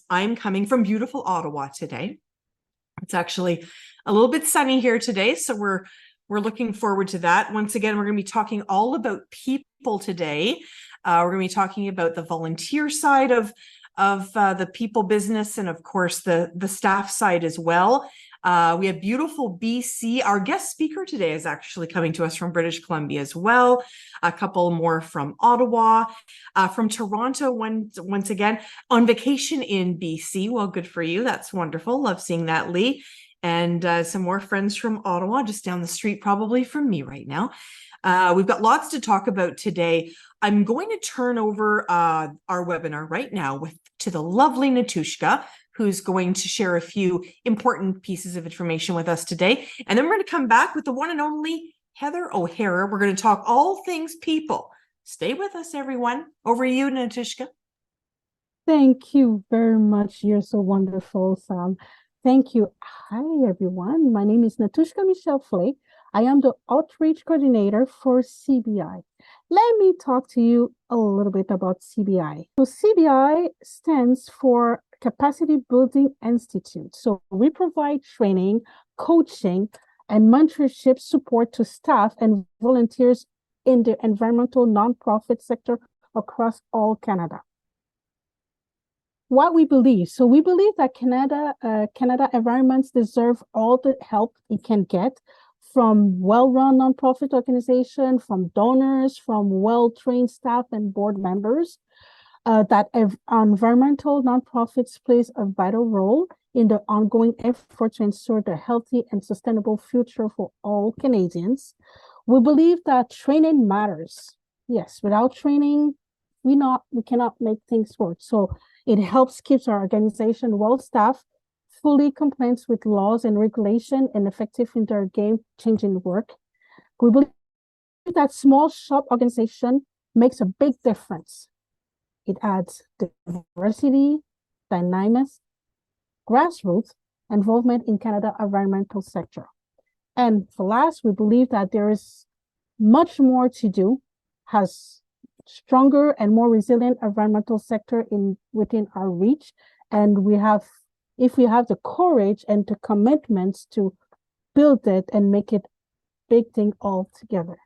I'm coming from beautiful Ottawa today. It's actually a little bit sunny here today, so we're looking forward to that. Once again, we're going to be talking all about people today. We're going to be talking about the volunteer side of the people business, and of course the staff side as well. We have beautiful BC. Our guest speaker today is actually coming to us from British Columbia as well. A couple more from Ottawa, from Toronto once again, on vacation in BC. Well, good for you. That's wonderful. Love seeing that, Lee. And some more friends from Ottawa, just down the street probably from me right now. We've got lots to talk about today. I'm going to turn over our webinar right now to the lovely Natushka, who's going to share a few important pieces of information with us today. And then we're going to come back with the one and only Heather O'Hara. We're going to talk all things people. Stay with us, everyone. Over to you, Natushka. Thank you very much. You're so wonderful, Sam. Thank you. Hi, everyone. My name is Natushka Michelle Flake. I am the Outreach Coordinator for CBI. Let me talk to you a little bit about CBI. So CBI stands for Capacity Building Institute. So we provide training, coaching, and mentorship support to staff and volunteers in the environmental nonprofit sector across all Canada. What we believe. So we believe that Canada environments deserve all the help it can get from well-run nonprofit organizations, from donors, from well-trained staff and board members. That environmental nonprofits plays a vital role in the ongoing effort to ensure the healthy and sustainable future for all Canadians. We believe that training matters. Yes, without training, we cannot make things work. So it helps keep our organization well-staffed, fully compliant with laws and regulation, and effective in their game-changing work. We believe that small shop organization makes a big difference. It adds diversity, dynamism, grassroots involvement in Canada environmental sector. And for last, we believe that there is much more to do, has stronger and more resilient environmental sector within our reach. And if we have the courage and the commitments to build it and make it big thing all together.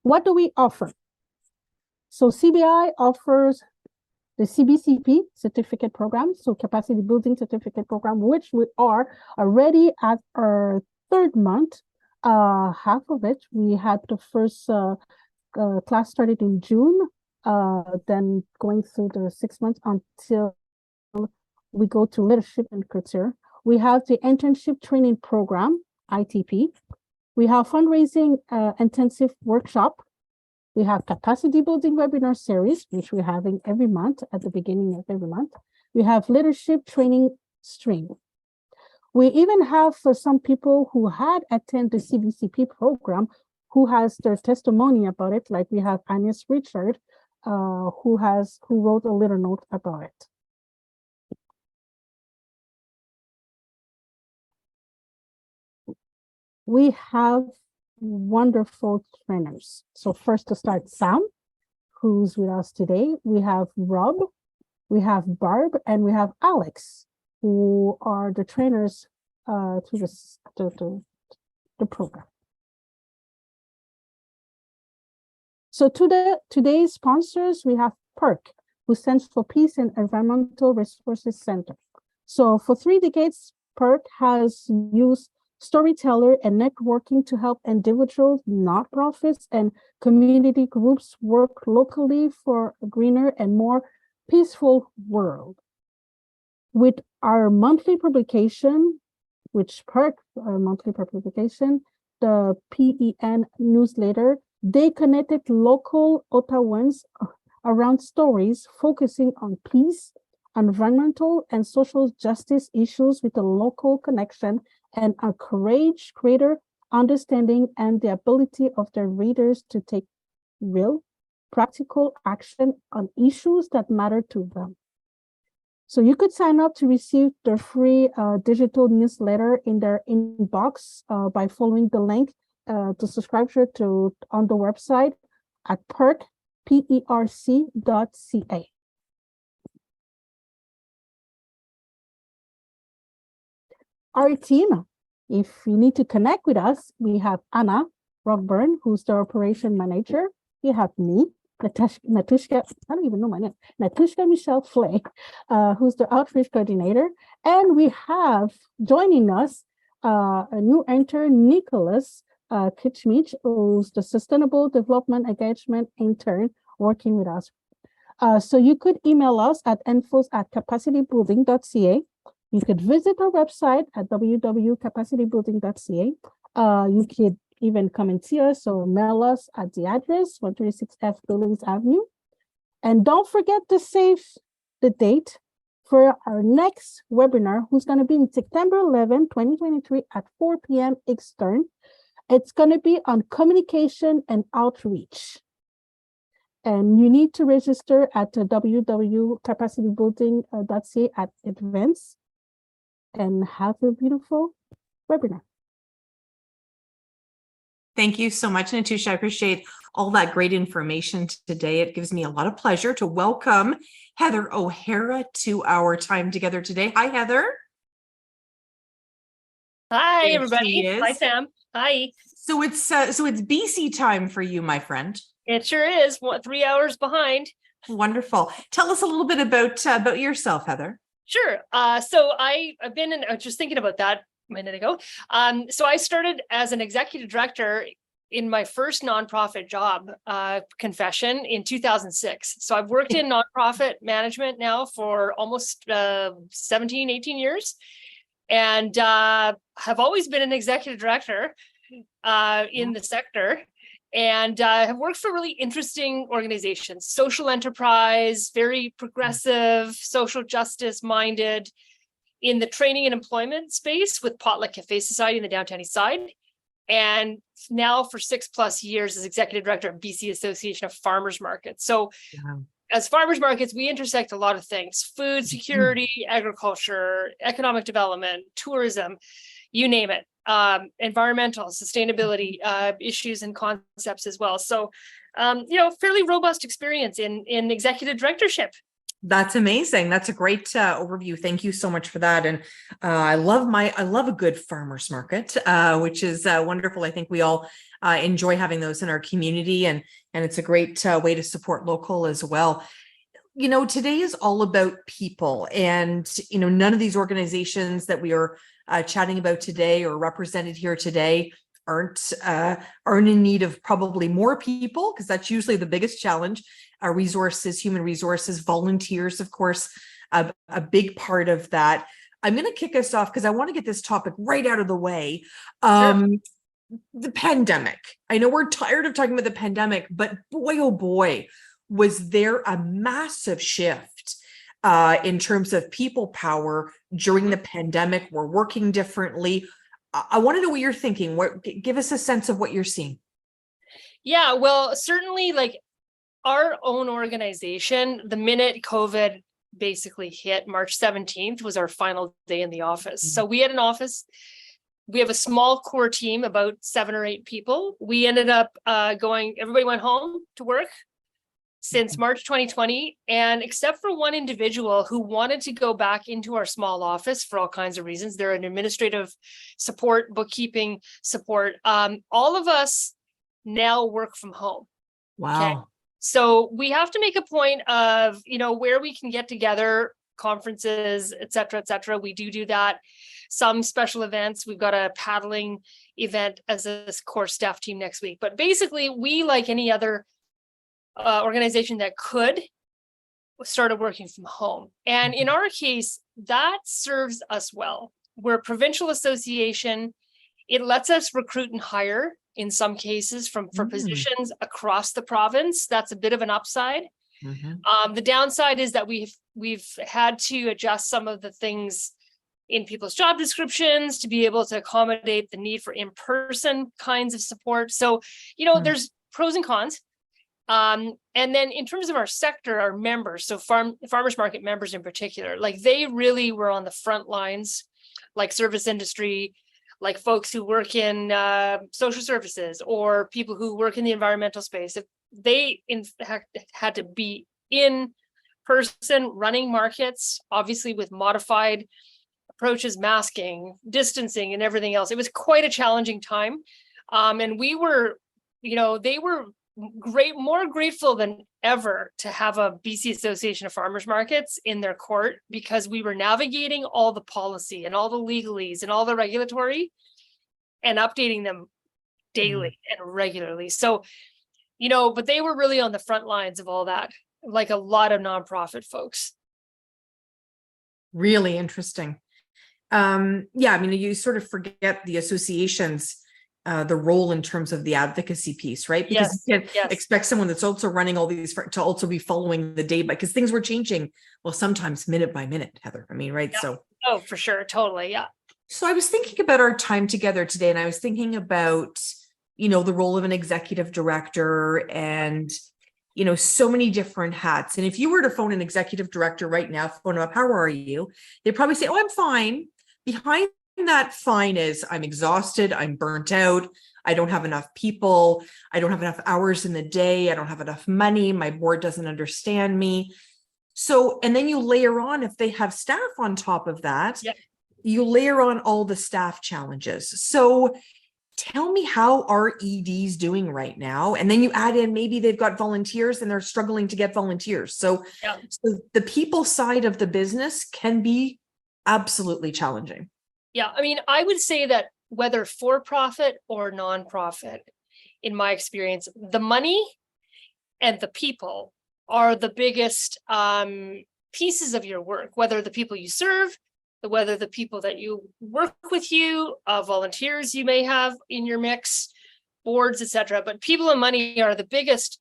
What do we offer? So CBI offers the CBCP certificate program, so Capacity Building Certificate Program, which we are already at our third month. Half of it, we had the first class started in June, then going through the 6 months until we go to leadership and culture. We have the internship training program, ITP. We have fundraising intensive workshop. We have capacity building webinar series, which we're having every month at the beginning of every month. We have leadership training stream. We even have for some people who had attended the CBCP program who has their testimony about it, like we have Agnes Richard, who wrote a little note about it. We have wonderful trainers. So first to start, Sam, who's with us today. We have Rob, we have Barb, and we have Alex, who are the trainers to the program. So today's sponsors, we have PERC, who stands for Peace and Environmental Resources Center. So for 3 decades, PERC has used storyteller and networking to help individuals, nonprofits, and community groups work locally for a greener and more peaceful world. With our monthly publication, which PERC, our monthly publication, the PEN newsletter, they connected local Ottawans around stories focusing on peace, environmental and social justice issues with a local connection, and encourage greater understanding and the ability of their readers to take real, practical action on issues that matter to them. So you could sign up to receive the free digital newsletter in their inbox by following the link to subscribe on the website at PERC capacitybuilding.ca. Our team, if you need to connect with us, we have Anna Rockburn, who's the operation manager. We have me, Natushka, I don't even know my name, Natushka Michelle Flay, who's the outreach coordinator. And we have joining us a new intern, Nicholas Kitchmich, who's the Sustainable Development Engagement intern working with us. So you could email us at infos@capacitybuilding.ca. You could visit our website at www.capacitybuilding.ca. You could even come and see us or mail us at the address 136F Billings Avenue. And don't forget to save the date for our next webinar, who's going to be in September 11, 2023 at 4 p.m. Eastern. It's going to be on communication and outreach. And you need to register at www.capacitybuilding.ca at events. And have a beautiful webinar. Thank you so much, Natusha. I appreciate all that great information today. It gives me a lot of pleasure to welcome Heather O'Hara to our time together today. Hi, Heather. Hi, There everybody. she is. Hi, Sam. Hi. So it's BC time for you, my friend. It sure is. 3 hours behind. Wonderful. Tell us a little bit about yourself, Heather. Sure. So I've been in, I was just thinking about that a minute ago. So I started as an executive director in my first nonprofit job, confession, in 2006. So I've worked in nonprofit management now for almost 17, 18 years, and have always been an executive director in the sector. And have worked for really interesting organizations, social enterprise, very progressive, social justice minded, in the training and employment space with Potluck Cafe Society in the Downtown East Side. And now for 6+ years as executive director of BC Association of Farmers Markets. So as farmers markets, we intersect a lot of things: food security, agriculture, economic development, tourism, you name it. Environmental sustainability issues and concepts as well. So, fairly robust experience in executive directorship. That's amazing. That's a great overview. Thank you so much for that. And I love a good farmers market, which is wonderful. I think we all enjoy having those in our community, and it's a great way to support local as well. Today is all about people, and none of these organizations that we are chatting about today or represented here today aren't in need of probably more people, because that's usually the biggest challenge. Resources, human resources, volunteers, of course, a big part of that. I'm going to kick us off because I want to get this topic right out of the way. Sure. The pandemic. I know we're tired of talking about the pandemic, but boy, oh boy, was there a massive shift in terms of people power during the pandemic. We're working differently. I want to know what you're thinking. Give us a sense of what you're seeing. Yeah, well, certainly, like our own organization, the minute COVID basically hit, March 17th was our final day in the office. So we had an office. We have a small core team, about 7 or 8 people. We ended up everybody went home to work since March 2020. And except for one individual who wanted to go back into our small office for all kinds of reasons, they're an administrative support, bookkeeping support. All of us now work from home. Wow. Okay? So we have to make a point of, where we can get together, conferences, et cetera, we do that. Some special events. We've got a paddling event as a core staff team next week. But basically, we, like any other organization that could, started working from home. And in our case, that serves us well. We're a provincial association. It lets us recruit and hire in some cases for positions across the province. That's a bit of an upside. The downside is that we've had to adjust some of the things in people's job descriptions to be able to accommodate the need for in-person kinds of support. So, there's pros and cons. And then in terms of our sector, our members, so farmers market members in particular, like they really were on the front lines, like service industry, like folks who work in social services or people who work in the environmental space. they in fact had to be in person running markets, obviously with modified approaches, masking, distancing, and everything else. It was quite a challenging time. And we were, they were more grateful than ever to have a BC Association of Farmers Markets in their court, because we were navigating all the policy and all the legalese and all the regulatory and updating them daily and regularly. So, but they were really on the front lines of all that, like a lot of nonprofit folks. Really interesting. Yeah, I mean, you sort of forget the associations, the role in terms of the advocacy piece, right? Because you can't expect someone that's also running all these to also be following the day, because things were changing, well, sometimes minute by minute, Heather. I mean, right? Yeah. So. Oh, for sure. Totally. Yeah. So I was thinking about our time together today, and I was thinking about, the role of an executive director and, so many different hats. And if you were to phone an executive director right now, phone them up, how are you? They'd probably say, oh, I'm fine. Behind that fine is I'm exhausted, I'm burnt out, I don't have enough people, I don't have enough hours in the day, I don't have enough money, my board doesn't understand me. So, and then you layer on, if they have staff on top of that, you layer on all the staff challenges. So tell me, how are EDs doing right now? And then you add in, maybe they've got volunteers and they're struggling to get volunteers. So the people side of the business can be absolutely challenging. Yeah, I mean, I would say that whether for-profit or nonprofit, in my experience, the money and the people are the biggest pieces of your work, whether the people you serve, whether the people that you work with you, volunteers you may have in your mix, boards, etc. But people and money are the biggest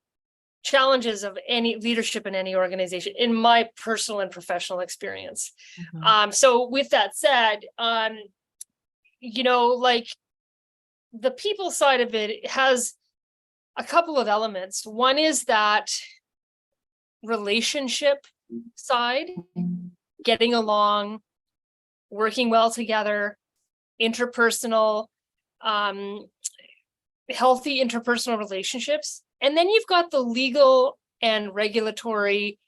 challenges of any leadership in any organization, in my personal and professional experience. So with that said, like the people side of it has a couple of elements. One is that relationship side, getting along, working well together, interpersonal, healthy interpersonal relationships. And then you've got the legal and regulatory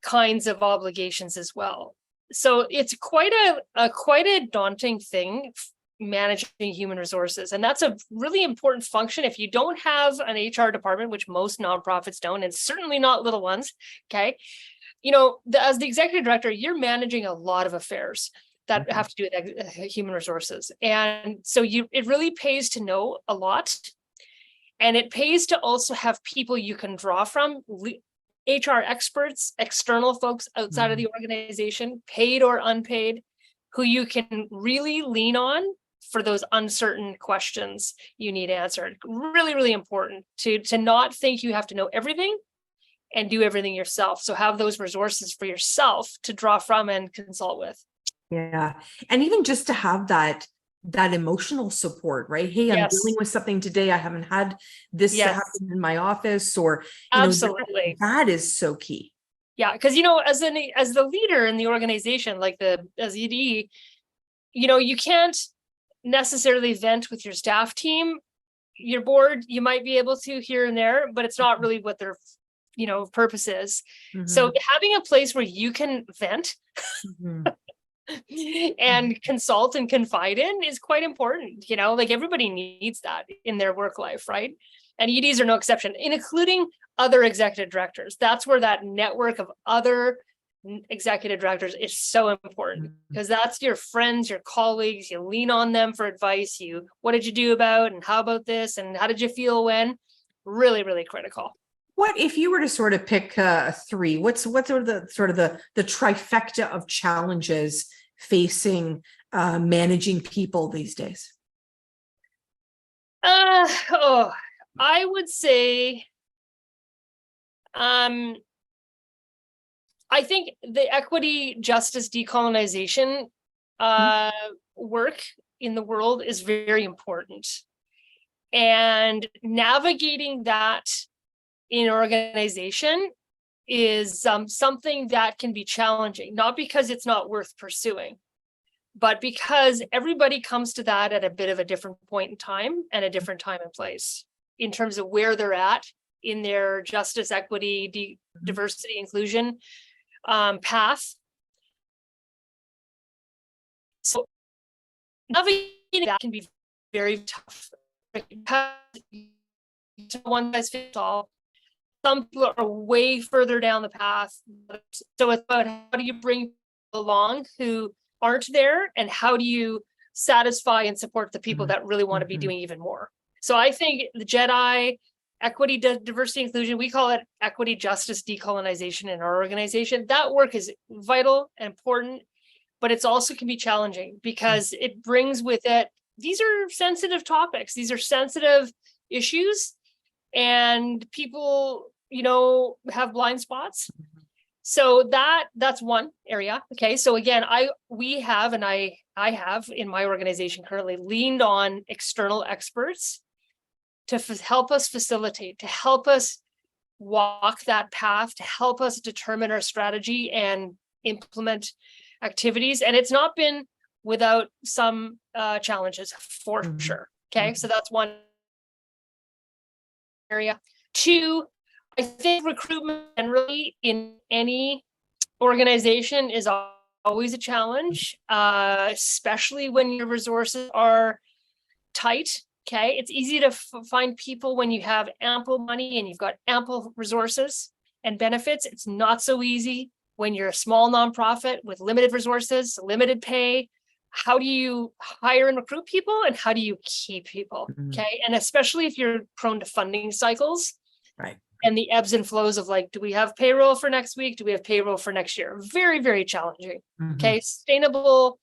kinds of obligations as well. So it's quite a daunting thing, managing human resources. And that's a really important function. If you don't have an HR department, which most nonprofits don't, and certainly not little ones, okay, as the executive director, you're managing a lot of affairs that have to do with human resources. And so it really pays to know a lot. And it pays to also have people you can draw from, HR experts, external folks outside of the organization, paid or unpaid, who you can really lean on for those uncertain questions you need answered. Really, really important to not think you have to know everything and do everything yourself. So have those resources for yourself to draw from and consult with. Yeah. And even just to have that emotional support, right? Hey, I'm dealing with something today. I haven't had this happen in my office, or absolutely, that is so key. Yeah, because as the leader in the organization, like as ED, you can't necessarily vent with your staff team. Your board, you might be able to here and there, but it's not really what their purpose is. So having a place where you can vent and consult and confide in is quite important. Like everybody needs that in their work life, right? And EDs are no exception, including other executive directors. That's where that network of other executive directors is so important, because that's your friends, your colleagues. You lean on them for advice. What did you do about, and how about this, and how did you feel when? Really, really critical. What if you were to sort of pick three? What's sort of the trifecta of challenges facing managing people these days? I would say, I think the equity, justice, decolonization work in the world is very important, and navigating that in organization is something that can be challenging, not because it's not worth pursuing, but because everybody comes to that at a bit of a different point in time and a different time and place in terms of where they're at in their justice, equity, diversity, inclusion path. So navigating that can be very tough. One size fits all. Some people are way further down the path. So it's about how do you bring people along who aren't there, and how do you satisfy and support the people that really want to be doing even more. So I think the JEDI, equity, diversity, inclusion, we call it equity, justice, decolonization in our organization. That work is vital and important, but it's also can be challenging because it brings with it, these are sensitive topics. These are sensitive issues, and people, have blind spots. So that's one area. Okay. So again, I have in my organization currently leaned on external experts to help us facilitate, to help us walk that path, to help us determine our strategy and implement activities. And it's not been without some challenges for sure. Okay. So that's one area. Two, I think recruitment generally in any organization is always a challenge, especially when your resources are tight. Okay, it's easy to find people when you have ample money and you've got ample resources and benefits. It's not so easy when you're a small nonprofit with limited resources, limited pay. How do you hire and recruit people, and how do you keep people? Okay, and especially if you're prone to funding cycles, right? And the ebbs and flows of like, do we have payroll for next week? Do we have payroll for next year? Very, very challenging. Okay, sustainable,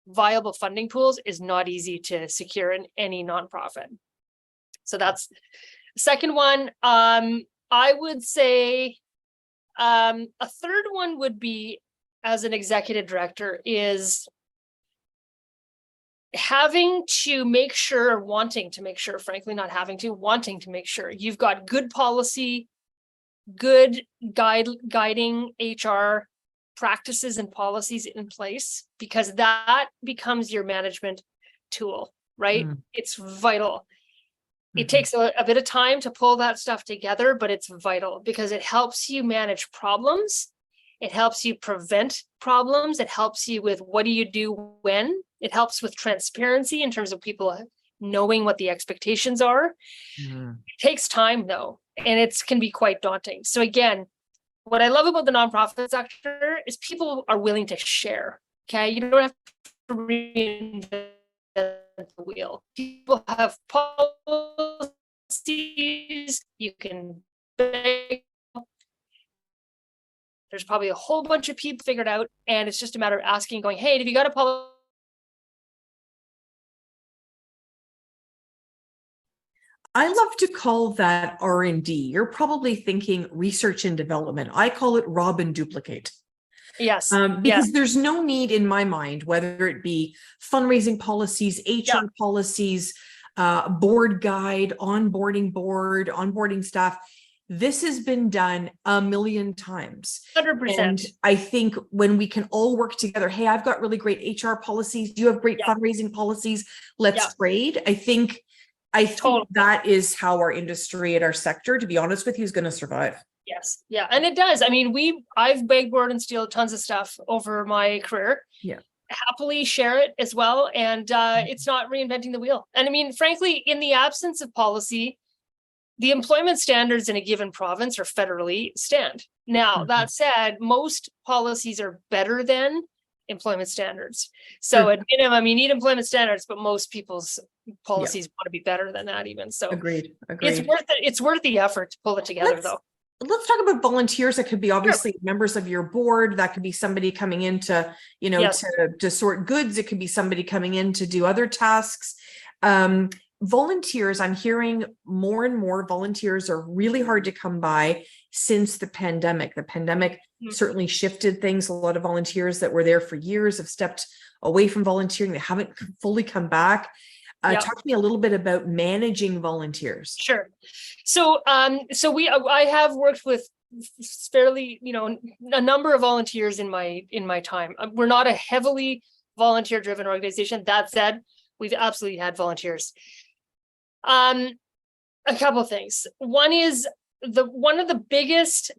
viable funding pools is not easy to secure in any nonprofit. So that's the second one. I would say a third one would be, as an executive director, is having to make sure, wanting to make sure, frankly, not having to, wanting to make sure you've got good policy, good guiding HR practices and policies in place, because that becomes your management tool, right? It's vital. It takes a bit of time to pull that stuff together, but it's vital because it helps you manage problems. It helps you prevent problems. It helps you with what do you do when. It helps with transparency in terms of people knowing what the expectations are. It takes time though, and it can be quite daunting. So again, what I love about the nonprofit sector is people are willing to share. Okay, you don't have to reinvent the wheel. People have policies. You can beg. There's probably a whole bunch of people figured out, and it's just a matter of asking, going, "Hey, have you got a policy?" I love to call that R&D. You're probably thinking research and development. I call it rob and duplicate. Yes. Because there's no need in my mind, whether it be fundraising policies, HR policies, board guide, onboarding staff. This has been done a million times. 100%. And I think when we can all work together, hey, I've got really great HR policies. You have great fundraising policies. Let's trade. I think Totally. that is how our industry and our sector, to be honest with you, is going to survive. Yes. Yeah. And it does. I mean, I've begged, board, and steal tons of stuff over my career. Yeah. Happily share it as well. And it's not reinventing the wheel. And I mean, frankly, in the absence of policy, the employment standards in a given province or federally stand. Now, that said, most policies are better than employment standards. So at minimum, you need employment standards, but most people's policies want to be better than that even. So Agreed. it's worth it. It's worth the effort to pull it together though. Let's talk about volunteers. That could be obviously members of your board. That could be somebody coming in to, to sort goods. It could be somebody coming in to do other tasks. Volunteers, I'm hearing more and more volunteers are really hard to come by since the pandemic. The pandemic certainly shifted things. A lot of volunteers that were there for years have stepped away from volunteering. They haven't fully come back. Talk to me a little bit about managing volunteers. Sure. So, I have worked with fairly, a number of volunteers in my time. We're not a heavily volunteer-driven organization. That said, we've absolutely had volunteers. A couple of things. One is one of the biggest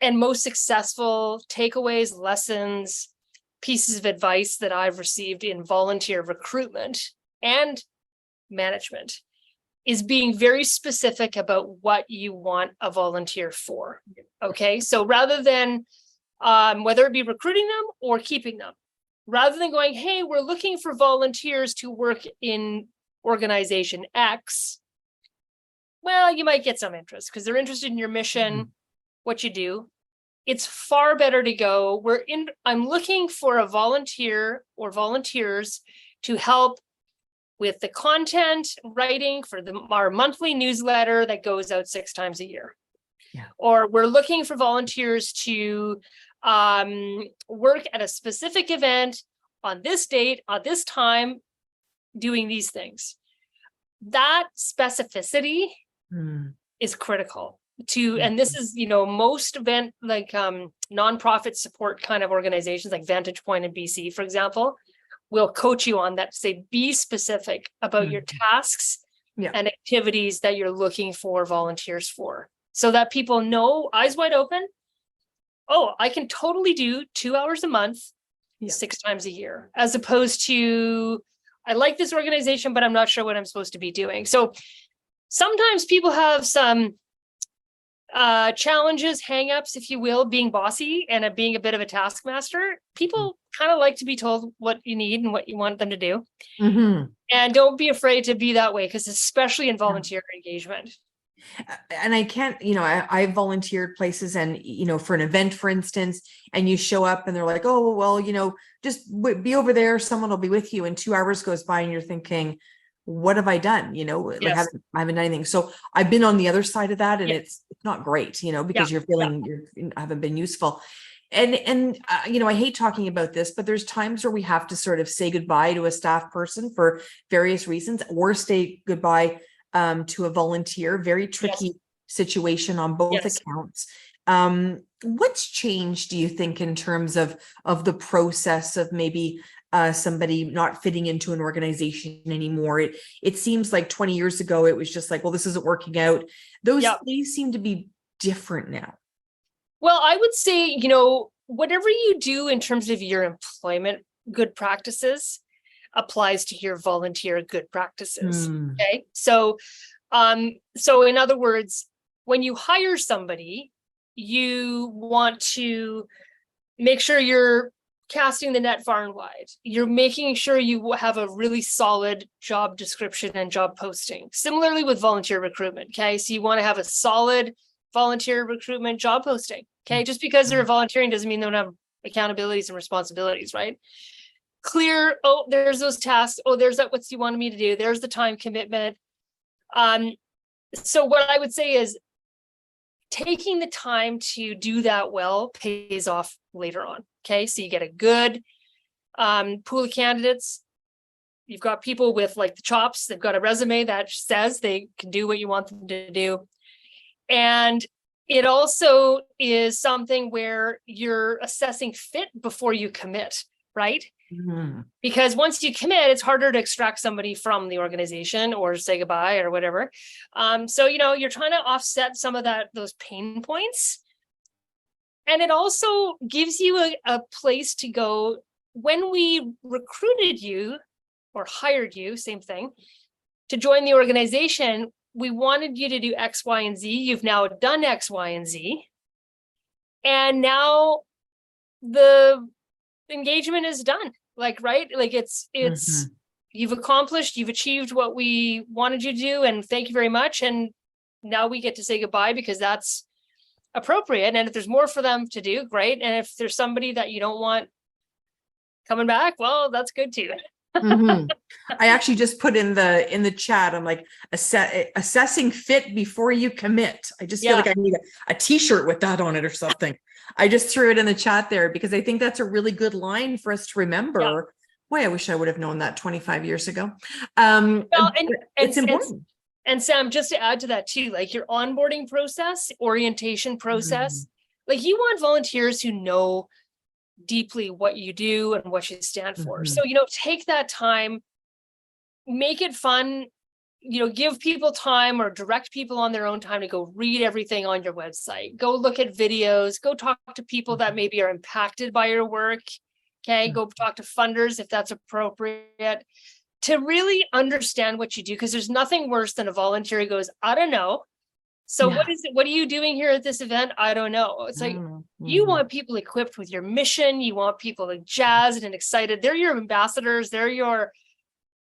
and most successful takeaways, lessons, pieces of advice that I've received in volunteer recruitment and management is being very specific about what you want a volunteer for. Okay, so rather than whether it be recruiting them or keeping them, rather than going, hey, we're looking for volunteers to work in organization X, well, you might get some interest because they're interested in your mission, what you do. It's far better to go, I'm looking for a volunteer or volunteers to help with the content writing for our monthly newsletter that goes out 6 times a year. Yeah. Or we're looking for volunteers to work at a specific event on this date, on this time, doing these things. That specificity is critical to, and this is, most event like nonprofit support kind of organizations like Vantage Point in BC, for example, will coach you on that, say, be specific about your tasks and activities that you're looking for volunteers for, so that people know, eyes wide open, oh, I can totally do 2 hours a month, 6 times a year, as opposed to, I like this organization, but I'm not sure what I'm supposed to be doing. So sometimes people have some challenges, hangups, if you will, being bossy and being a bit of a taskmaster. People kind of like to be told what you need and what you want them to do. And don't be afraid to be that way, because especially in volunteer engagement. And I can't, I volunteered places and, for an event, for instance, and you show up and they're like, oh, well, just be over there. Someone will be with you. And 2 hours goes by and you're thinking, what have I done? Like I haven't done anything. So I've been on the other side of that, and it's not great, because you're feeling you haven't been useful. And I hate talking about this, but there's times where we have to sort of say goodbye to a staff person for various reasons, or say goodbye to a volunteer. Very tricky situation on both accounts. What's changed, do you think, in terms of the process of maybe somebody not fitting into an organization anymore? It seems like 20 years ago, it was just like, well, this isn't working out. These seem to be different now. Well, I would say, whatever you do in terms of your employment good practices applies to your volunteer good practices. Okay. So in other words, when you hire somebody, you want to make sure you're casting the net far and wide. You're making sure you have a really solid job description and job posting. Similarly with volunteer recruitment. Okay. So you want to have a solid volunteer recruitment job posting. Okay. Just because they're volunteering doesn't mean they don't have accountabilities and responsibilities, right? Clear. Oh, there's those tasks. Oh, there's that. What you wanted me to do. There's the time commitment. So what I would say is taking the time to do that well pays off later on. Okay. So you get a good pool of candidates. You've got people with like the chops. They've got a resume that says they can do what you want them to do. And it also is something where you're assessing fit before you commit, right? Because once you commit, it's harder to extract somebody from the organization or say goodbye or whatever. So, you're trying to offset some of those pain points. And it also gives you a place to go. When we recruited you or hired you, same thing, to join the organization, we wanted you to do X, Y, and Z. You've now done X, Y, and Z. And now the engagement is done. Right? It's you've accomplished, you've achieved what we wanted you to do. And thank you very much. And now we get to say goodbye because that's appropriate. And if there's more for them to do, great. And if there's somebody that you don't want coming back, well, that's good too. I actually just put in the chat, I'm like, assessing fit before you commit. I just feel like I need a t-shirt with that on it or something. I just threw it in the chat there because I think that's a really good line for us to remember. Boy, I wish I would have known that 25 years ago. It's important. And Sam, just to add to that too, like your onboarding process, orientation process, like you want volunteers who know deeply what you do and what you stand for. So, take that time, make it fun, give people time or direct people on their own time to go read everything on your website, go look at videos, go talk to people that maybe are impacted by your work. Okay, go talk to funders if that's appropriate, to really understand what you do, because there's nothing worse than a volunteer who goes, I don't know. So what is it? What are you doing here at this event? I don't know. It's like, you want people equipped with your mission. You want people like jazzed and excited. They're your ambassadors. They're your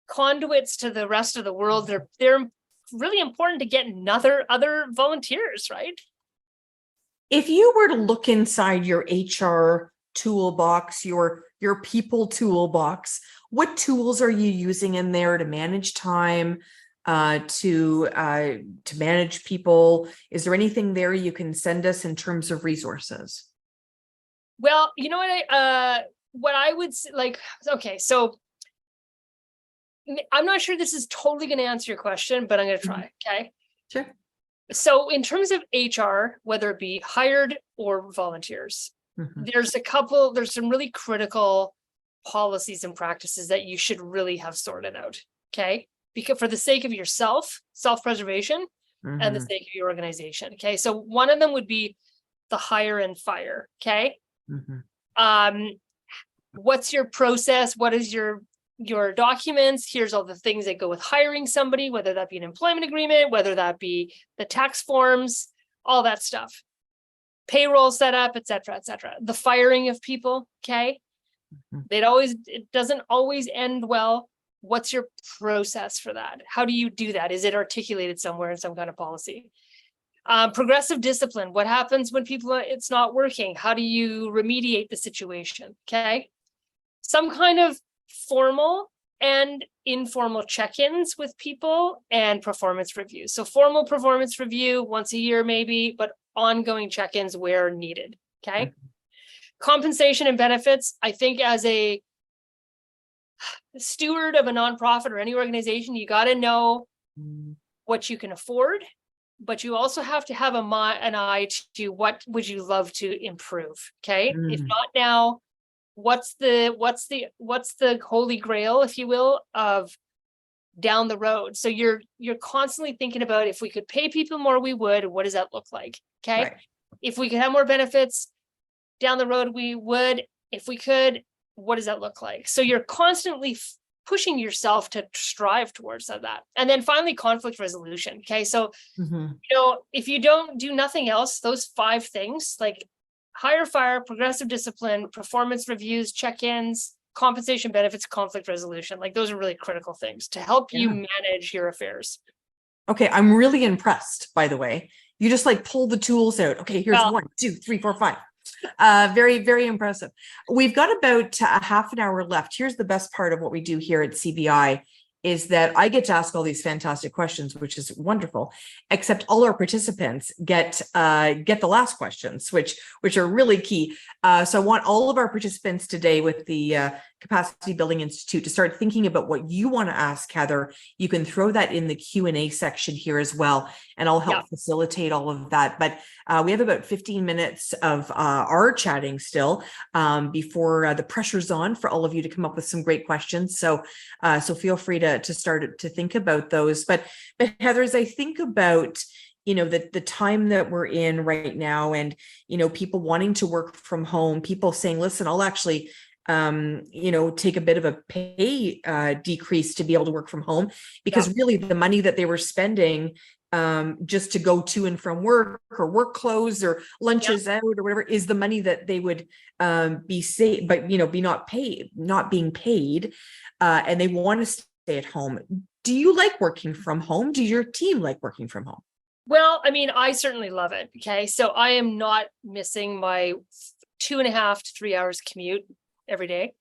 conduits to the rest of the world. They're really important to get other volunteers, right? If you were to look inside your HR toolbox, your people toolbox, what tools are you using in there to manage time, to manage people? Is there anything there you can send us in terms of resources? Well, you know what I would like, okay, so I'm not sure this is totally going to answer your question, but I'm going to try. Okay. Sure. So in terms of HR, whether it be hired or volunteers, there's some really critical policies and practices that you should really have sorted out. Okay. Because for the sake of yourself, self-preservation, and the sake of your organization. Okay. So one of them would be the hire and fire. Okay. What's your process? What is your documents? Here's all the things that go with hiring somebody, whether that be an employment agreement, whether that be the tax forms, all that stuff, payroll setup, et cetera, the firing of people. Okay. It doesn't always end well. What's your process for that? How do you do that? Is it articulated somewhere in some kind of policy? Progressive discipline. What happens when it's not working? How do you remediate the situation? Okay. Some kind of formal and informal check-ins with people and performance reviews. So formal performance review once a year, maybe, but ongoing check-ins where needed. Okay. Compensation and benefits. I think as a steward of a nonprofit or any organization, you got to know what you can afford, but you also have to have an eye to what would you love to improve. Okay. If not now, what's the holy grail, if you will, of down the road? So you're constantly thinking about, if we could pay people more, we would. What does that look like? Okay. Right. If we could have more benefits down the road, we would. If we could, what does that look like? So you're constantly pushing yourself to strive towards that. And then finally, conflict resolution. Okay. So, if you don't do nothing else, those 5 things, like hire, fire, progressive discipline, performance reviews, check-ins, compensation, benefits, conflict resolution, like those are really critical things to help you manage your affairs. Okay. I'm really impressed, by the way. You just like pull the tools out. Okay. Here's 1, 2, 3, 4, 5. Very, very impressive. We've got about a half an hour left. Here's the best part of what we do here at CBI is that I get to ask all these fantastic questions, which is wonderful, except all our participants get the last questions, which are really key. So I want all of our participants today with the Capacity Building Institute to start thinking about what you want to ask Heather. You can throw that in the Q&A section here as well, and I'll help facilitate all of that. But we have about 15 minutes of our chatting still before the pressure's on for all of you to come up with some great questions. So feel free to start to think about those. But Heather, as I think about the time that we're in right now, and people wanting to work from home, people saying, listen, I'll actually take a bit of a pay decrease to be able to work from home, because really the money that they were spending just to go to and from work, or work clothes, or lunches out, or whatever, is the money that they would be saved, but be not being paid, and they want to stay at home. Do you like working from home? Do your team like working from home? Well, I mean, I certainly love it. Okay. So I am not missing my 2.5 to 3 hours commute every day.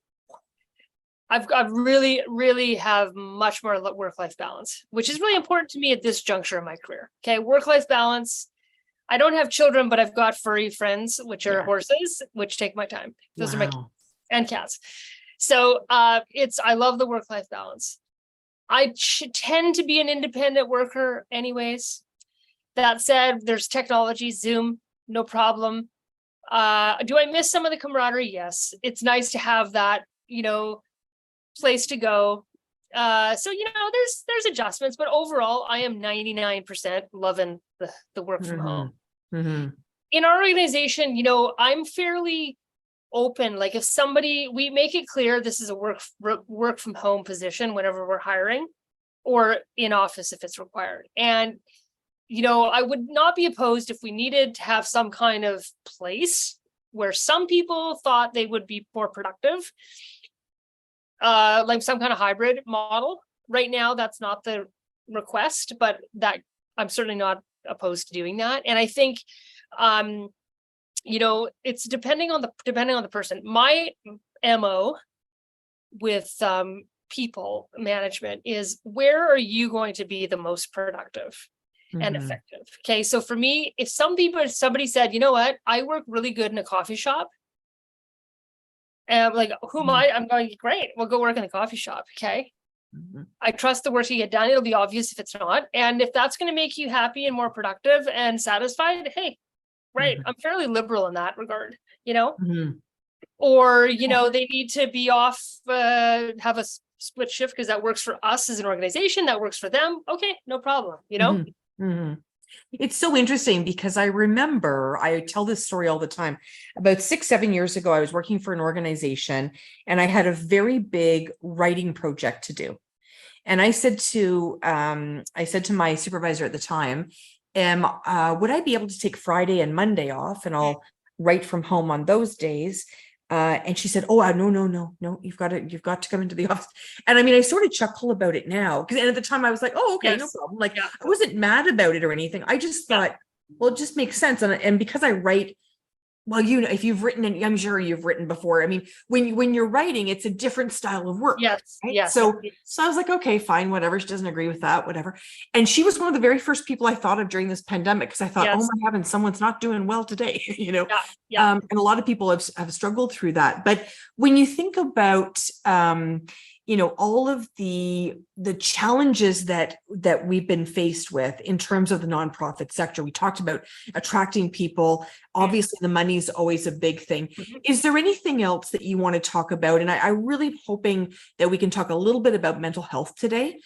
I've really, really have much more work-life balance, which is really important to me at this juncture of my career. Okay. Work-life balance. I don't have children, but I've got furry friends, which are horses, which take my time. Those are my kids and cats. So I love the work-life balance. I tend to be an independent worker anyways. That said, there's technology, Zoom, no problem. Do I miss some of the camaraderie? Yes. It's nice to have that, place to go. So, there's adjustments, but overall, I am 99% loving the work from home. In our organization, I'm fairly open. Like if we make it clear this is a work from home position whenever we're hiring, or in office if it's required. And, I would not be opposed if we needed to have some kind of place where some people thought they would be more productive, like some kind of hybrid model. Right now, that's not the request, but that I'm certainly not opposed to doing that. And I think, it's depending on the person. My MO with people management is, where are you going to be the most productive and effective? Okay, so for me, if somebody said, you know what, I work really good in a coffee shop, and I'm like, who am I? I'm going, great, we'll go work in a coffee shop. Okay, I trust the work to get done. It'll be obvious if it's not, and if that's going to make you happy and more productive and satisfied, hey, right, I'm fairly liberal in that regard, or they need to be off, have a split shift because that works for us as an organization, that works for them. Okay, no problem. It's so interesting because I remember, I tell this story all the time. About 6-7 years ago, I was working for an organization and I had a very big writing project to do. And I said to my supervisor at the time, would I be able to take Friday and Monday off and I'll write from home on those days? And she said, oh, no, you've got to come into the office. And I mean, I sort of chuckle about it now, and at the time I was like, oh, okay, no problem. Like, I wasn't mad about it or anything. I just thought, well, it just makes sense. And because I write, well, if you've written, and I'm sure you've written before. I mean, when you're writing, it's a different style of work. Yes. Right? Yes. So I was like, okay, fine, whatever. She doesn't agree with that, whatever. And she was one of the very first people I thought of during this pandemic, because I thought, oh my heavens, someone's not doing well today, And a lot of people have struggled through that. But when you think about, all of the challenges that we've been faced with in terms of the nonprofit sector, we talked about attracting people. Obviously, the money is always a big thing. Is there anything else that you want to talk about? And I really hoping that we can talk a little bit about mental health today,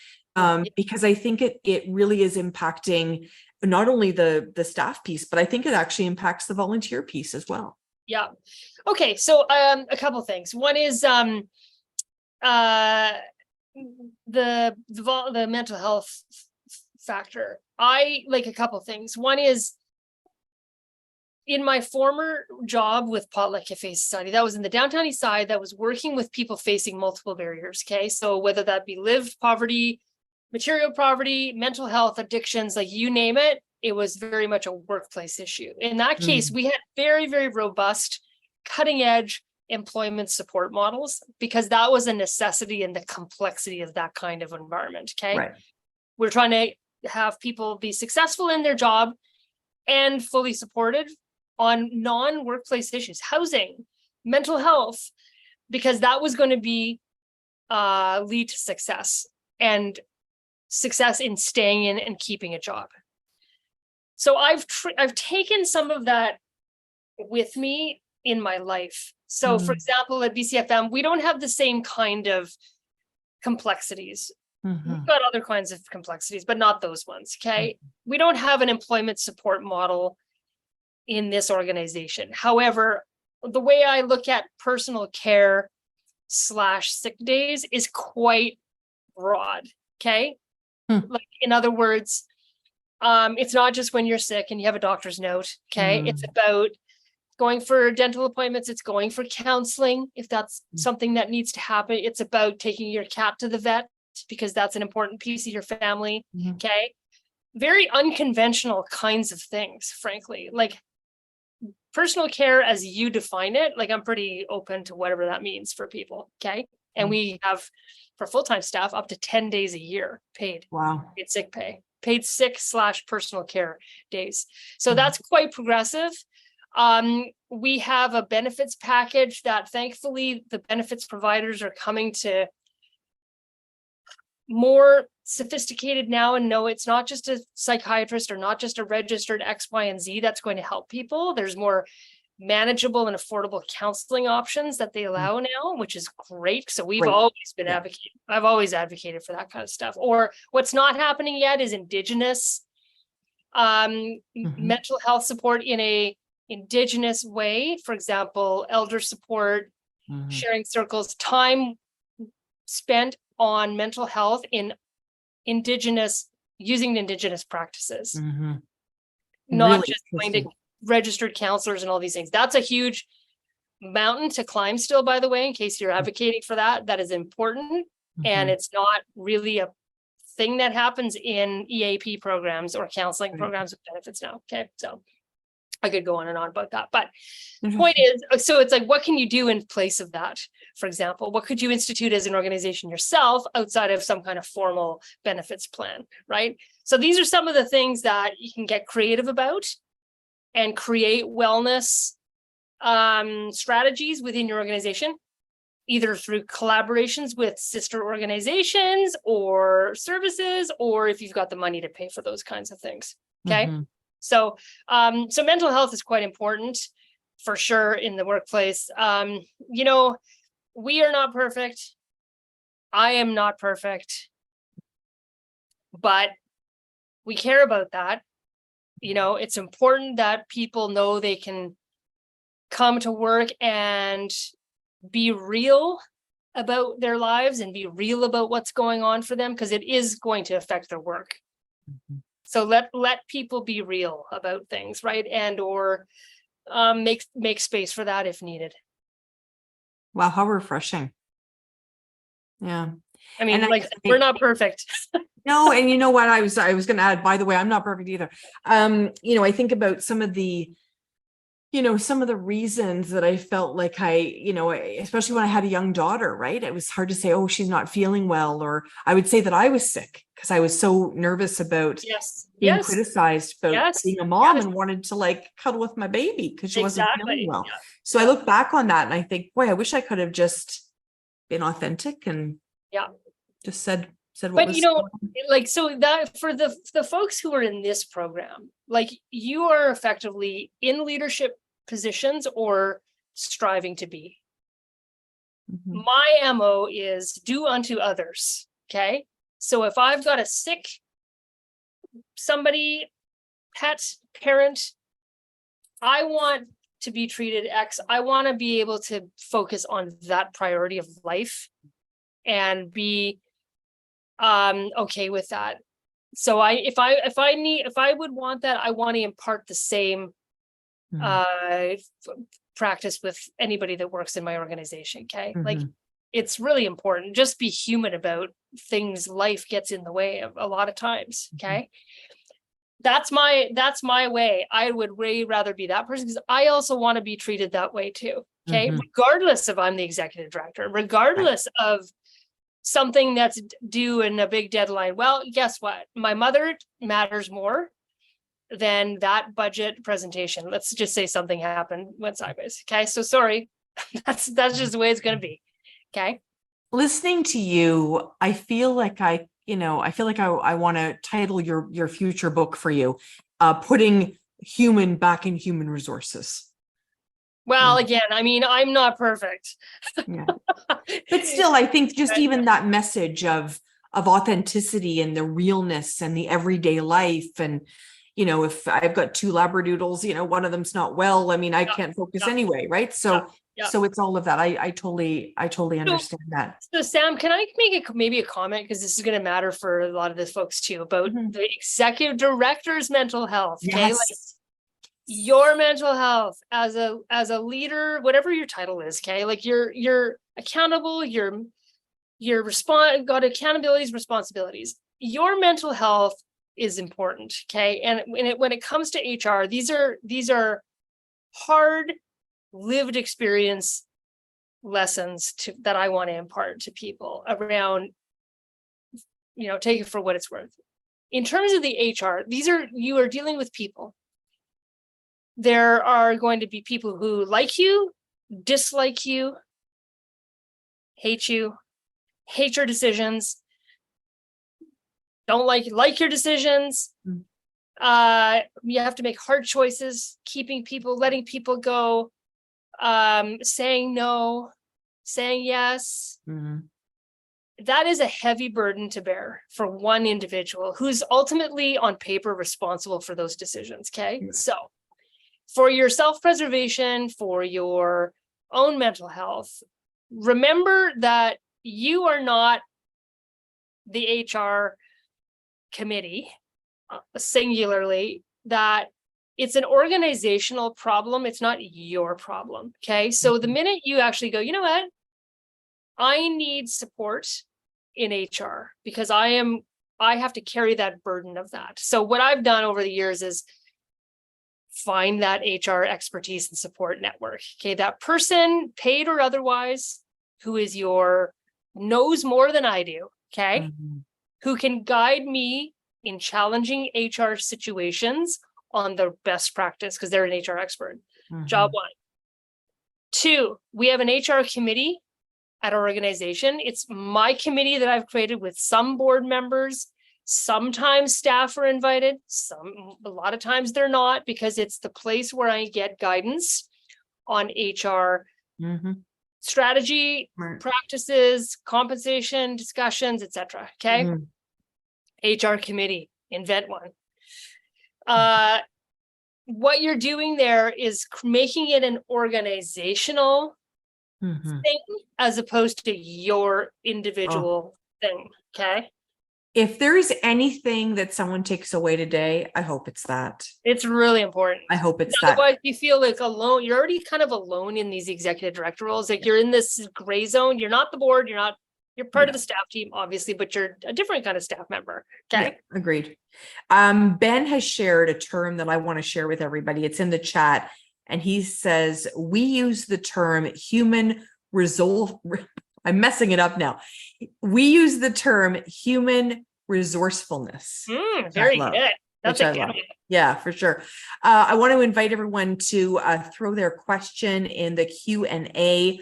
because I think it really is impacting not only the staff piece, but I think it actually impacts the volunteer piece as well. Yeah. Okay. So a couple things. One is the mental health factor. I like a couple things. One is, in my former job with Potluck Cafe Society, that was in the downtown east side, that was working with people facing multiple barriers. Okay, so whether that be lived poverty, material poverty, mental health, addictions, like you name it, it was very much a workplace issue. In that case, we had very, very robust, cutting edge employment support models, because that was a necessity in the complexity of that kind of environment. Okay, right. We're trying to have people be successful in their job and fully supported on non-workplace issues, housing, mental health, because that was going to be lead to success, and success in staying in and keeping a job. So I've taken some of that with me in my life. So for example, at BCFM, we don't have the same kind of complexities. We've got other kinds of complexities, but not those ones. Okay. We don't have an employment support model in this organization. However, the way I look at personal care / sick days is quite broad. Okay. Like, in other words, it's not just when you're sick and you have a doctor's note. Okay. It's about going for dental appointments. It's going for counseling, if that's something that needs to happen. It's about taking your cat to the vet, because that's an important piece of your family. Okay. Very unconventional kinds of things, frankly. Like, personal care as you define it, like, I'm pretty open to whatever that means for people. Okay. And we have, for full-time staff, up to 10 days a year paid. Wow. Paid sick pay, paid sick / personal care days. So that's quite progressive. We have a benefits package that thankfully the benefits providers are coming to more sophisticated now, and no, it's not just a psychiatrist or not just a registered X, Y, and Z that's going to help people. There's more manageable and affordable counseling options that they allow now, which is great. So we've Great. always been advocating. I've always advocated for that kind of stuff. Or what's not happening yet is Indigenous mental health support in a Indigenous way. For example, elder support, sharing circles, time spent on mental health in using Indigenous practices, not Really just going to registered counselors and all these things. That's a huge mountain to climb still, by the way, in case you're advocating for that. That is important. And it's not really a thing that happens in EAP programs or counseling programs with benefits now. Okay. So I could go on and on about that. But the point is, so it's like, what can you do in place of that? For example, what could you institute as an organization yourself outside of some kind of formal benefits plan, right? So these are some of the things that you can get creative about and create wellness strategies within your organization, either through collaborations with sister organizations or services, or if you've got the money to pay for those kinds of things. Okay. So mental health is quite important for sure in the workplace. You know, we are not perfect. I am not perfect, but we care about that. You know, it's important that people know they can come to work and be real about their lives and be real about what's going on for them, because it is going to affect their work. So let people be real about things, right? And or make space for that if needed. Wow, how refreshing. Yeah. I mean, we're not perfect. No, and you know what I was going to add, by the way, I'm not perfect either. You know, I think about some of the reasons that I felt like especially when I had a young daughter, right? It was hard to say, oh, she's not feeling well, or I would say that I was sick because I was so nervous about being criticized about being a mom and wanted to like cuddle with my baby because she wasn't feeling well. So I look back on that and I think, boy, I wish I could have just been authentic and just said what but was. You know, like, so that for the folks who are in this program, like, you are effectively in leadership positions or striving to be. My MO is do unto others. Okay. So if I've got a sick somebody, pet, parent, I want to be treated X. I want to be able to focus on that priority of life and be okay with that. So if I would want that, I want to impart the same practice with anybody that works in my organization. Okay. Like, it's really important. Just be human about things. Life gets in the way of a lot of times. Okay. That's my way. I would way rather be that person, because I also want to be treated that way too. Okay. Regardless if I'm the executive director, regardless of something that's due in a big deadline. Well, guess what? My mother matters more than that budget presentation. Let's just say something happened, went sideways. Okay. So sorry. That's just the way it's going to be. Okay. Listening to you, I feel like I want to title your future book for you, putting human back in human resources. Well, again, I mean, I'm not perfect. But still, I think just even that message of authenticity and the realness and the everyday life. And, you know, if I've got 2 Labradoodles, one of them's not well, I mean, I can't focus anyway. Right. So it's all of that. I totally understand that. So Sam, can I make maybe a comment? Because this is going to matter for a lot of the folks too, about the executive director's mental health. Okay. Yes. Like, your mental health as a leader, whatever your title is. Okay. Like, you're accountable, you're got accountabilities, responsibilities. Your mental health is important. Okay. And when it comes to HR, these are hard lived experience lessons that I want to impart to people around, take it for what it's worth. In terms of the HR, you are dealing with people. There are going to be people who like you, dislike you, hate your decisions, don't like your decisions, You have to make hard choices, keeping people, letting people go, saying no, saying yes. Mhm. That is a heavy burden to bear for one individual who's ultimately on paper responsible for those decisions. Okay. Yeah. So for your self-preservation, for your own mental health, remember that you are not the HR committee, singularly, that it's an organizational problem. It's not your problem. Okay. So the minute you actually go, you know what? I need support in HR because I have to carry that burden of that. So what I've done over the years is find that HR expertise and support network. Okay. That person, paid or otherwise, who is knows more than I do. Okay. Mhm. Who can guide me in challenging HR situations on the best practice because they're an HR expert. Job Mhm. 1. 2, we have an HR committee at our organization. It's my committee that I've created with some board members. Sometimes staff are invited. A lot of times they're not, because it's the place where I get guidance on HR Mhm. strategy, Right. practices, compensation, discussions, etc. Okay. Mhm. HR committee, invent one. What you're doing there is making it an organizational Mhm. thing as opposed to your Oh. individual thing. Okay. If there is anything that someone takes away today, I hope it's that. It's really important. I hope it's that. Otherwise, you feel like alone. You're already kind of alone in these executive director roles. Like you're in this gray zone. You're not the board. You're part of the staff team, obviously, but you're a different kind of staff member. Okay. Yeah, agreed. Ben has shared a term that I want to share with everybody. It's in the chat. And he says, we use the term human resource. I'm messing it up now. We use the term human resourcefulness. Very love, good. That's which a I good love. one. Yeah, for sure. I want to invite everyone to throw their question in the Q&A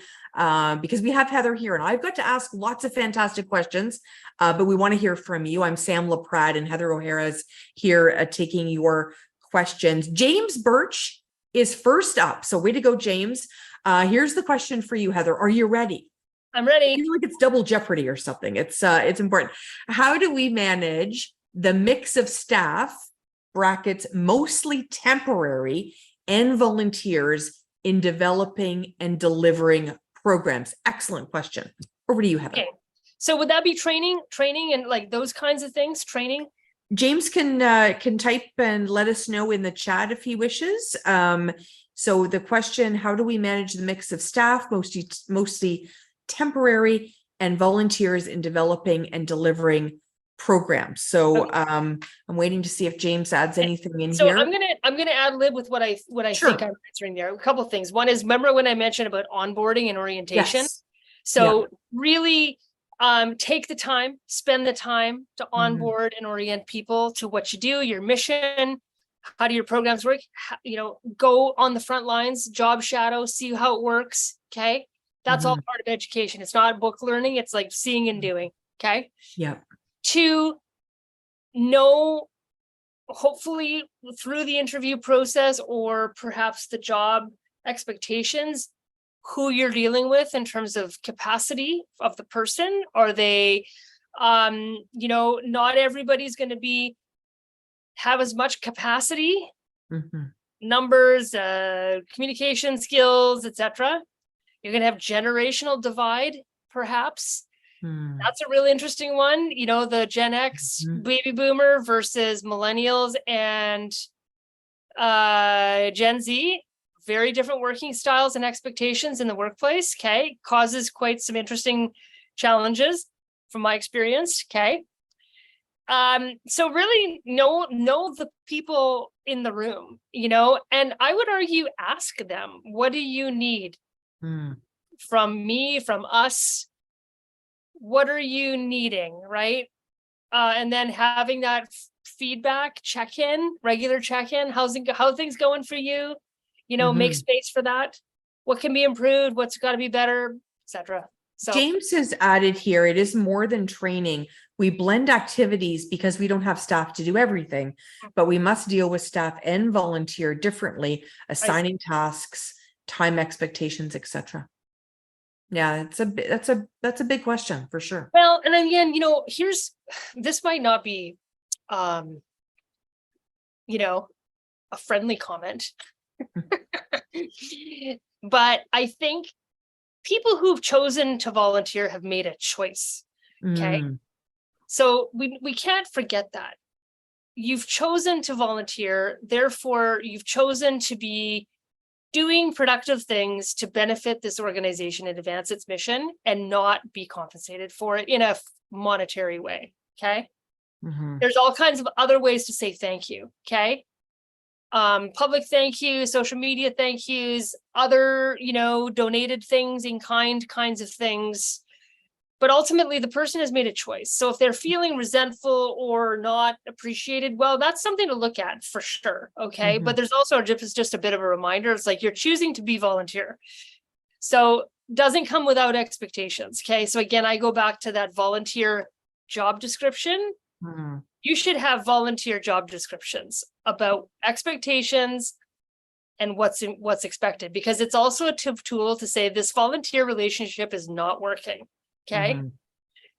because we have Heather here and I've got to ask lots of fantastic questions, but we want to hear from you. I'm Sam Laprade and Heather O'Hara's here taking your questions. James Birch is first up. So way to go, James. Here's the question for you, Heather. Are you ready? I'm ready. I feel like it's double jeopardy or something. It's important. How do we manage the mix of staff, brackets, mostly temporary, and volunteers in developing and delivering programs? Excellent question. Over to you, Heather. Okay. So would that be training and like those kinds of things? Training? James can type and let us know in the chat if he wishes. So the question, how do we manage the mix of staff, mostly temporary, and volunteers in developing and delivering programs? So Okay. I'm waiting to see if James adds anything in So here. I'm gonna ad lib with what I Sure. think I'm answering there. A couple of things. One is, remember when I mentioned about onboarding and orientation? Yes. So really take the time, spend the time to onboard and orient people to what you do, your mission, how do your programs work? Go on the front lines, job shadow, see how it works. Okay. That's all part of education. It's not book learning. It's like seeing and doing. Okay. Yeah. 2, know, hopefully through the interview process or perhaps the job expectations, who you're dealing with in terms of capacity of the person. Are they, not everybody's going to have as much capacity, numbers, communication skills, etc. You're going to have generational divide, perhaps. That's a really interesting one. The Gen X baby boomer versus millennials and Gen Z, very different working styles and expectations in the workplace. Okay. Causes quite some interesting challenges from my experience. Okay. So really know the people in the room, and I would argue, ask them, what do you need from me, from us? What are you needing? Right. And then having that feedback, regular check-in, how things going for you, make space for that. What can be improved? What's got to be better, etc. So James has added here, it is more than training. we blend activities because we don't have staff to do everything, but we must deal with staff and volunteer differently, assigning tasks, time expectations, etc. Yeah, that's a big question for sure. Well, and again, this might not be, a friendly comment, but I think people who've chosen to volunteer have made a choice. Okay. So we can't forget that. You've chosen to volunteer, therefore you've chosen to be doing productive things to benefit this organization and advance its mission and not be compensated for it in a monetary way. Okay. There's all kinds of other ways to say thank you. Okay. Public thank you, social media thank yous, other, donated things in kinds of things. But ultimately, the person has made a choice. So if they're feeling resentful or not appreciated, well, that's something to look at for sure. Okay. But there's also just a bit of a reminder. It's like you're choosing to be volunteer. So doesn't come without expectations. Okay. So again, I go back to that volunteer job description. You should have volunteer job descriptions about expectations and what's expected, because it's also a tool to say this volunteer relationship is not working. Okay.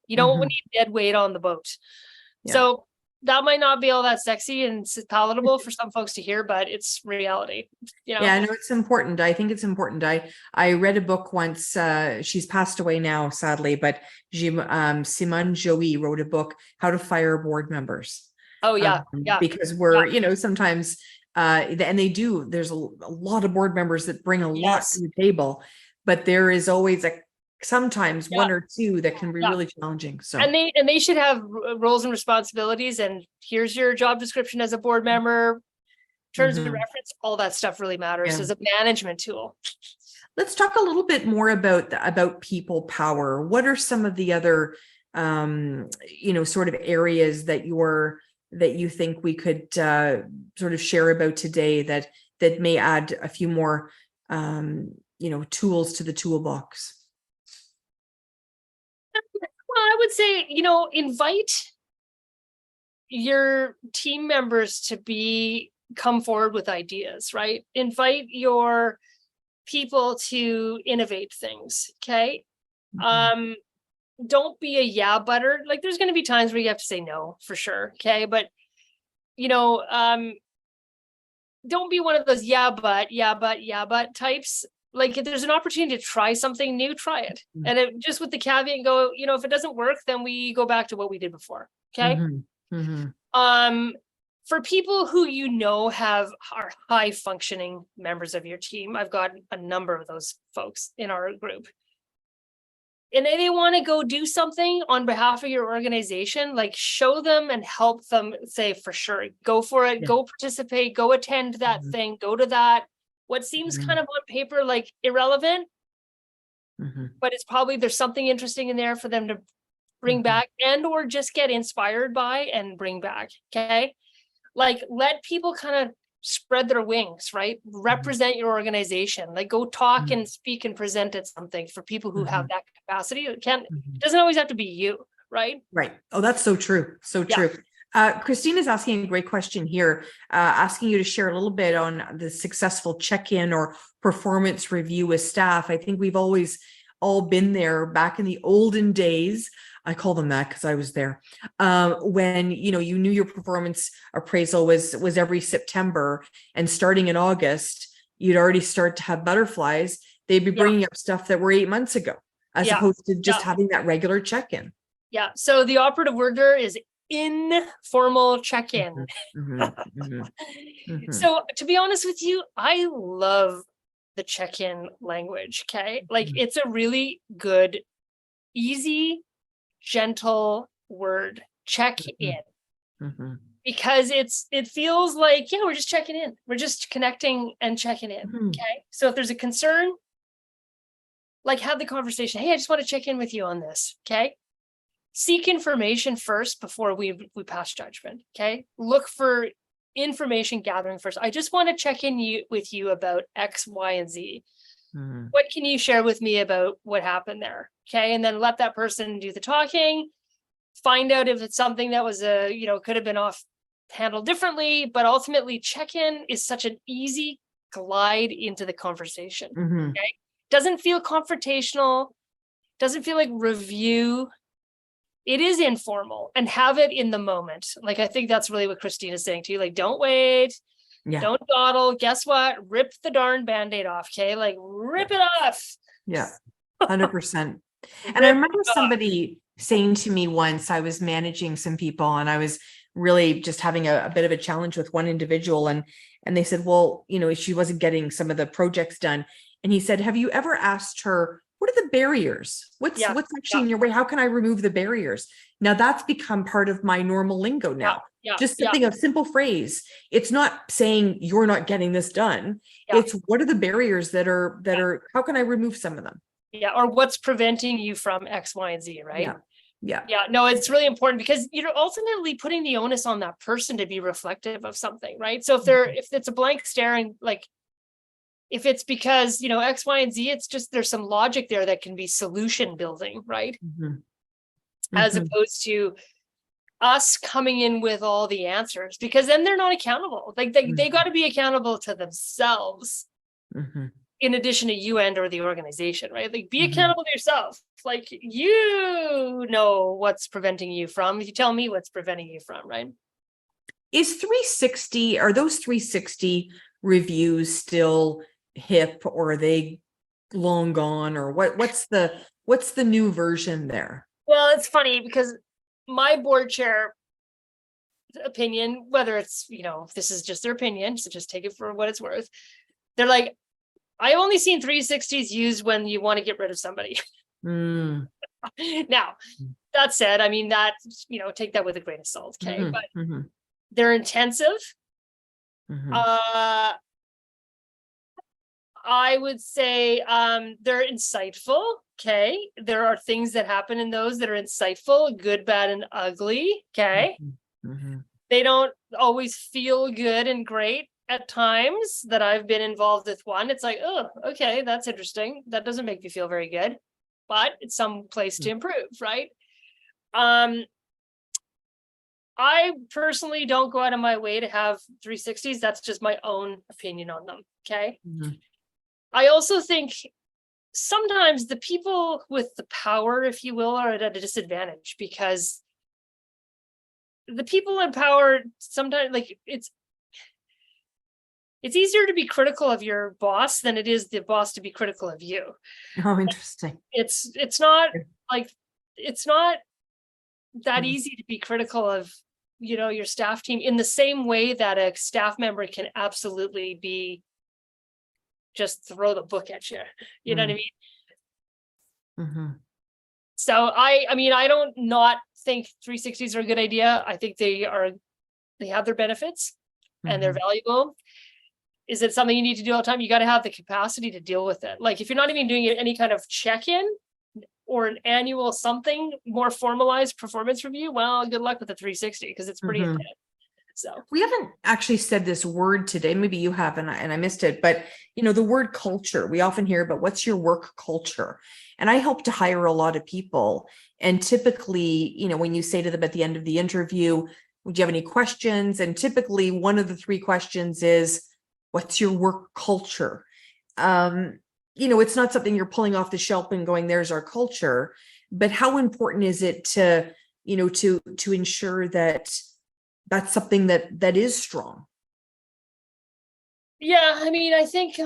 You don't need dead weight on the boat. Yeah. So that might not be all that sexy and palatable for some folks to hear, but it's reality. Yeah, I know it's important. I think it's important. I read a book once. She's passed away now, sadly, but Simone Joey wrote a book, How to Fire Board Members. Oh yeah, because we're sometimes and they do. There's a lot of board members that bring a lot to the table, but there is always sometimes one or two that can be really challenging. So and they should have roles and responsibilities, and here's your job description as a board member, terms of reference, all that stuff really matters as a management tool. Let's talk a little bit more about people power. What are some of the other sort of areas that you think we could sort of share about today that may add a few more tools to the toolbox? Well, I would say, invite your team members to come forward with ideas, right? Invite your people to innovate things. Okay. Don't be a butter. Like there's going to be times where you have to say no for sure. Okay. But, don't be one of those but types. Like if there's an opportunity to try something new, try it. And just with the caveat and go, if it doesn't work, then we go back to what we did before. Okay. For people who are high functioning members of your team, I've got a number of those folks in our group. And they want to go do something on behalf of your organization, like show them and help them say for sure, go for it, go participate, go attend that thing, go to that. What seems kind of on paper like irrelevant, but it's probably there's something interesting in there for them to bring back and or just get inspired by and bring back. Okay. Like let people kind of spread their wings, right? Represent your organization, like go talk and speak and present at something for people who have that capacity. It doesn't always have to be you, right? Right. Oh, that's so true. So true. Christine is asking a great question here, asking you to share a little bit on the successful check-in or performance review with staff. I think we've always all been there back in the olden days. I call them that because I was there. When you knew your performance appraisal was every September, and starting in August, you'd already start to have butterflies. They'd be bringing up stuff that were 8 months ago, as opposed to just having that regular check-in. Yeah. So the operative word there is informal check-in. So to be honest with you, I love the check-in language. Okay. Like it's a really good, easy, gentle word, check in. Because it feels like, we're just checking in. We're just connecting and checking in. Okay. So if there's a concern, like have the conversation. Hey, I just want to check in with you on this. Okay. Seek information first before we pass judgment. Okay. Look for information gathering first. I just want to check in with you about X, Y, and Z. What can you share with me about what happened there? Okay. And then let that person do the talking. find out if it's something that was could have been handled differently, but ultimately check-in is such an easy glide into the conversation. Mhm. Okay. Doesn't feel confrontational, doesn't feel like review. It is informal, and have it in the moment. Like, I think that's really what Christina's saying to you. Like, don't wait, Yeah. don't dawdle. Guess what? Rip the darn Band-Aid off. Okay. Like, rip it off. Yeah. 100%. And I Rip remember it off. somebody saying to me once, I was managing some people and I was really just having a bit of a challenge with one individual. And they said, well, she wasn't getting some of the projects done. And he said, have you ever asked her, what are the barriers? What's actually in your way? How can I remove the barriers? Now that's become part of my normal lingo now. Just something, a simple phrase. It's not saying you're not getting this done. It's what are the barriers that are, how can I remove some of them? Yeah. Or what's preventing you from X, Y, and Z, right? Yeah. No, it's really important because ultimately putting the onus on that person to be reflective of something, right? So if it's a blank stare, and like, if it's because X, Y, and Z, it's just there's some logic there that can be solution building, right? As opposed to us coming in with all the answers, because then they're not accountable. Like they got to be accountable to themselves. In addition to you and or the organization, right? Like, be accountable to yourself. Like, you know what's preventing you from. You tell me what's preventing you from, right? Is 360, are those 360 reviews still hip, or are they long gone, or what's the new version there? Well, it's funny because my board chair opinion, whether it's, this is just their opinion, so just take it for what it's worth. They're like, I only seen 360s used when you want to get rid of somebody. Now, that said, I mean, that, take that with a grain of salt. Okay. But they're intensive. I would say they're insightful. Okay. There are things that happen in those that are insightful, good, bad, and ugly. Okay. They don't always feel good and great. At times that I've been involved with one, it's like, oh, okay, that's interesting. That doesn't make me feel very good, but it's some place to improve, right? I personally don't go out of my way to have 360s. That's just my own opinion on them. Okay. I also think sometimes the people with the power, if you will, are at a disadvantage, because the people in power sometimes, like, it's easier to be critical of your boss than it is the boss to be critical of you. Oh, interesting. It's not like, it's not that easy to be critical of, your staff team in the same way that a staff member can absolutely be just throw the book at you. You know what I mean? So I mean, I don't not think 360s are a good idea. I think they have their benefits and they're valuable. Is it something you need to do all the time? You got to have the capacity to deal with it. Like, if you're not even doing any kind of check-in or an annual something more formalized performance review, well, good luck with the 360, because it's pretty intense. So we haven't actually said this word today. Maybe you have, and I missed it. But the word culture, we often hear about what's your work culture. And I help to hire a lot of people. And typically, when you say to them at the end of the interview, would you have any questions? And typically one of the three questions is, what's your work culture? It's not something you're pulling off the shelf and going, there's our culture. But how important is it to ensure that that's something that is strong? Yeah, I mean, I think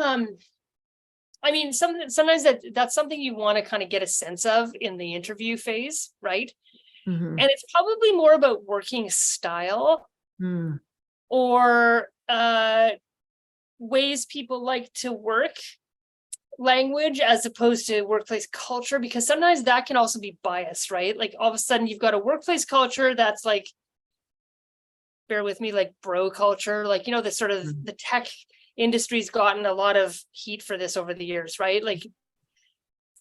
sometimes that's something you want to kind of get a sense of in the interview phase, right? And it's probably more about working style or ways people like to work, language, as opposed to workplace culture, because sometimes that can also be biased, right? Like, all of a sudden you've got a workplace culture that's like, bear with me, like bro culture, like, the sort of the tech industry's gotten a lot of heat for this over the years, right? Like,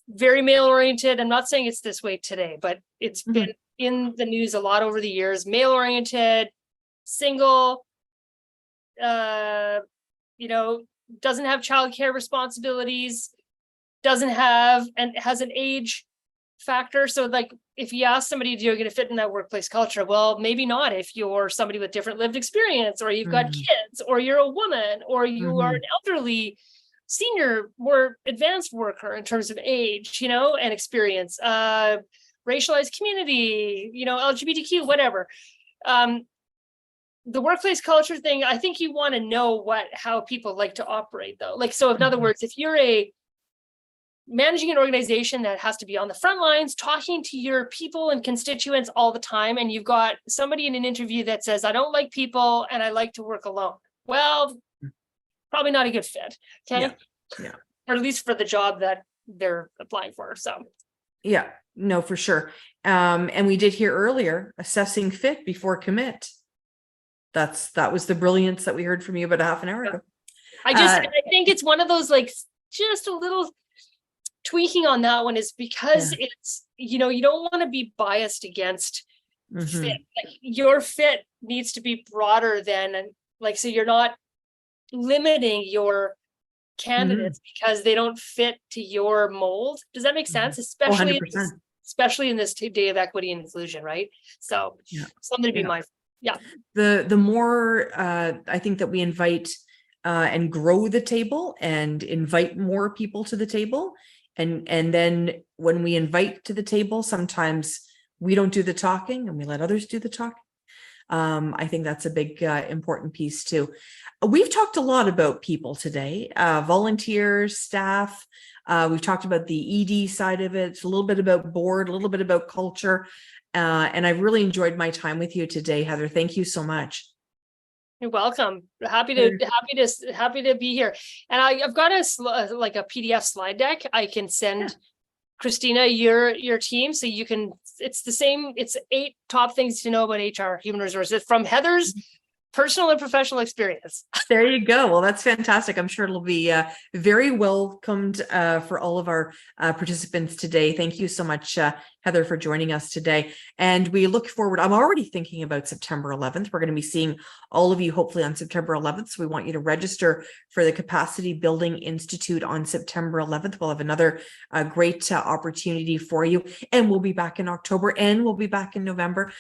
very male oriented. I'm not saying it's this way today, but it's been in the news a lot over the years. Male oriented, single, doesn't have childcare responsibilities, doesn't have, and has an age factor. So like if you ask somebody, do you going to fit in that workplace culture? Well, maybe not if you're somebody with different lived experience, or you've got kids, or you're a woman, or you are an elderly, senior, more advanced worker in terms of age, and experience, racialized community, LGBTQ, whatever. The workplace culture thing, I think you want to know how people like to operate though. Like, so in other words, if you're managing an organization that has to be on the front lines, talking to your people and constituents all the time, and you've got somebody in an interview that says, I don't like people and I like to work alone. Well, probably not a good fit. Okay. Yeah. Or at least for the job that they're applying for. So. Yeah, no, for sure. And we did hear earlier, assessing fit before commit. That was the brilliance that we heard from you about a half an hour ago. I think it's one of those, like, just a little tweaking on that one is because it's, you don't want to be biased against fit. Like, your fit needs to be broader than, like, so you're not limiting your candidates because they don't fit to your mold. Does that make sense? Especially in this day of equity and inclusion, right? So something to be mindful. Yeah. The more I think that we invite and grow the table and invite more people to the table, and then when we invite to the table, sometimes we don't do the talking and we let others do the talking. I think that's a big important piece too. We've talked a lot about people today, volunteers, staff. We've talked about the ED side of it, a little bit about board, a little bit about culture. And I've really enjoyed my time with you today, Heather. Thank you so much. You're welcome. Happy to be here. And I've got a PDF slide deck. I can send Christina your team, so you can. It's the same. It's 8 top things to know about HR, human resources, from Heather's personal and professional experience. There you go. Well, that's fantastic. I'm sure it'll be very welcomed for all of our participants today. Thank you so much, Heather, for joining us today. And we look forward. I'm already thinking about September 11th. We're going to be seeing all of you hopefully on September 11th. So we want you to register for the Capacity Building Institute on September 11th. We'll have another great opportunity for you. And we'll be back in October, and we'll be back in November.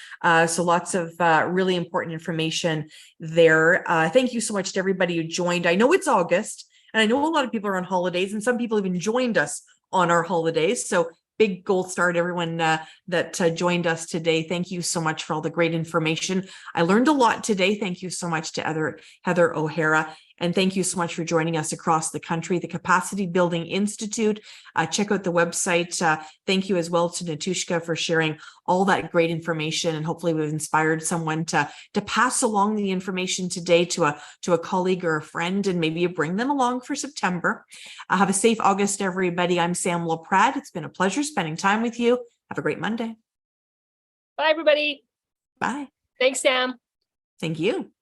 So lots of really important information there. Thank you so much to everybody who joined. I know it's August, and I know a lot of people are on holidays, and some people even joined us on our holidays. So big gold star to everyone that joined us today. Thank you so much for all the great information. I learned a lot today. Thank you so much to Heather O'Hara. And thank you so much for joining us across the country, the Capacity Building Institute. Check out the website. Thank you as well to Natushka for sharing all that great information. And hopefully we've inspired someone to pass along the information today to a colleague or a friend, and maybe you bring them along for September. Have a safe August, everybody. I'm Sam Laprade. It's been a pleasure spending time with you. Have a great Monday. Bye, everybody. Bye. Thanks, Sam. Thank you.